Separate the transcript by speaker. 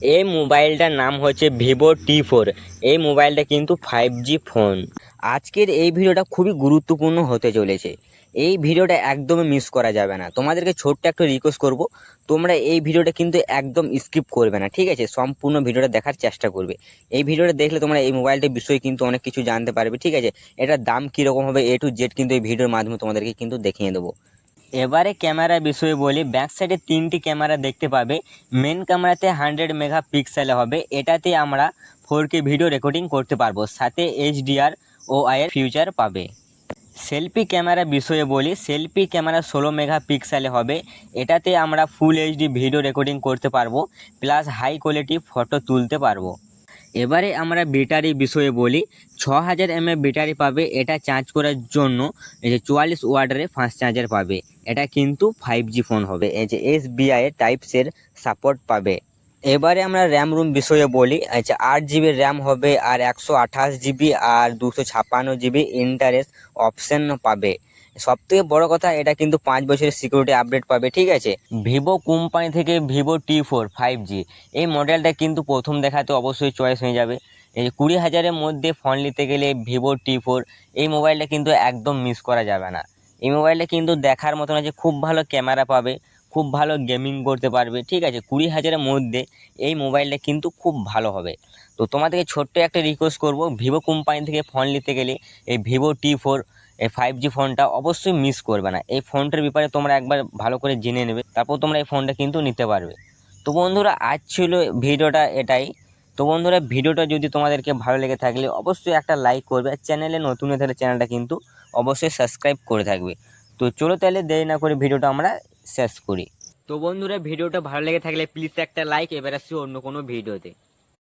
Speaker 1: এই মোবাইলটার নাম হচ্ছে Vivo T4। এই মোবাইলটা কিন্তু 5G ফোন। আজকের এই ভিডিওটা খুবই গুরুত্বপূর্ণ হতে চলেছে। এই ভিডিওটা একদমই মিস করা যাবে না। তোমাদেরকে ছোট্ট একটা রিকোয়েস্ট করব, তোমরা এই ভিডিওটা কিন্তু একদম স্কিপ করবে না, ঠিক আছে? সম্পূর্ণ ভিডিওটা দেখার চেষ্টা করবে। এই ভিডিওটা দেখলে তোমরা এই মোবাইলটার বিষয়ে কিন্তু অনেক কিছু জানতে পারবে, ঠিক আছে? এটার দাম কীরকম হবে A to Z কিন্তু এই ভিডিওর মাধ্যমে তোমাদেরকে কিন্তু দেখিয়ে দেবো। এবারে ক্যামেরার বিষয়ে বলি, ব্যাক সাইডে 3টি ক্যামেরা দেখতে পাবে। মেন ক্যামেরাতে 100 মেগাপিক্সেল হবে, এটাতে আমরা 4K ভিডিও রেকর্ডিং করতে পারবো, সাথে HDR ও এর ফিউচার পাবে। সেলফি ক্যামেরা বিষয়ে বলি, সেলফি ক্যামেরা 16 মেগাপিক্সেল হবে, এটাতে আমরা ফুল HD ভিডিও রেকর্ডিং করতে পারবো, প্লাস হাই কোয়ালিটি ফটো তুলতে পারবো। এবারে আমরা ব্যাটারি বিষয়ে বলি, 6000 mAh ব্যাটারি পাবে, এটা চার্জ করার জন্য এই যে 44 ওয়াটের ফাস্ট চার্জার পাবে। এটা কিন্তু 5G ফোন হবে, এই যে SBI টাইপসের সাপোর্ট পাবে। এবারে আমরা র্যাম রুম বিষয়ে বলি, আচ্ছা 8 GB র্যাম হবে, আর 128 GB আর 256 GB ইন্টারেস্ট অপশন পাবে। সবথেকে বড় কথা, এটা কিন্তু 5 বছরের সিকিউরিটি আপডেট পাবে, ঠিক আছে? ভিভো কোম্পানি থেকে Vivo T4 5G এই মডেলটা কিন্তু প্রথম দেখাতে অবশ্যই চয়েস হয়ে যাবে। এই 20,000-এর মধ্যে ফোন নিতে গেলে Vivo T4 এই মোবাইলটা কিন্তু একদম মিস করা যাবে না। এই মোবাইলটা কিন্তু দেখার মতন আছে, খুব ভালো ক্যামেরা পাবে, খুব ভালো গেমিং করতে পারবে, ঠিক আছে? 20,000-এর মধ্যে এই মোবাইলটা কিন্তু খুব ভালো হবে। তো তোমাদেরকে ছোট্ট একটা রিকোয়েস্ট করব, ভিভো কোম্পানি থেকে ফোন নিতে গেলে এই Vivo T4 এই 5G ফোনটা অবশ্যই মিস করবে না। এই ফোনটার ব্যাপারে তোমরা একবার ভালো করে জেনে নেবে, তারপর তোমরা এই ফোনটা কিন্তু নিতে পারবে। তো বন্ধুরা, আজ ছিল ভিডিওটা এটাই। তো বন্ধুরা, ভিডিওটা যদি তোমাদেরকে ভালো লেগে থাকলে অবশ্যই একটা লাইক করবে, আর চ্যানেলে নতুন হয়ে থাকলে চ্যানেলটা কিন্তু অবশ্যই সাবস্ক্রাইব করে থাকবে। তো চলো তাহলে দেরি না করে ভিডিওটা আমরা শেষ করি। তো বন্ধুরা, ভিডিওটা ভালো লেগে থাকলে প্লিজ একটা লাইক। এবার আসছি অন্য কোনো ভিডিওতে।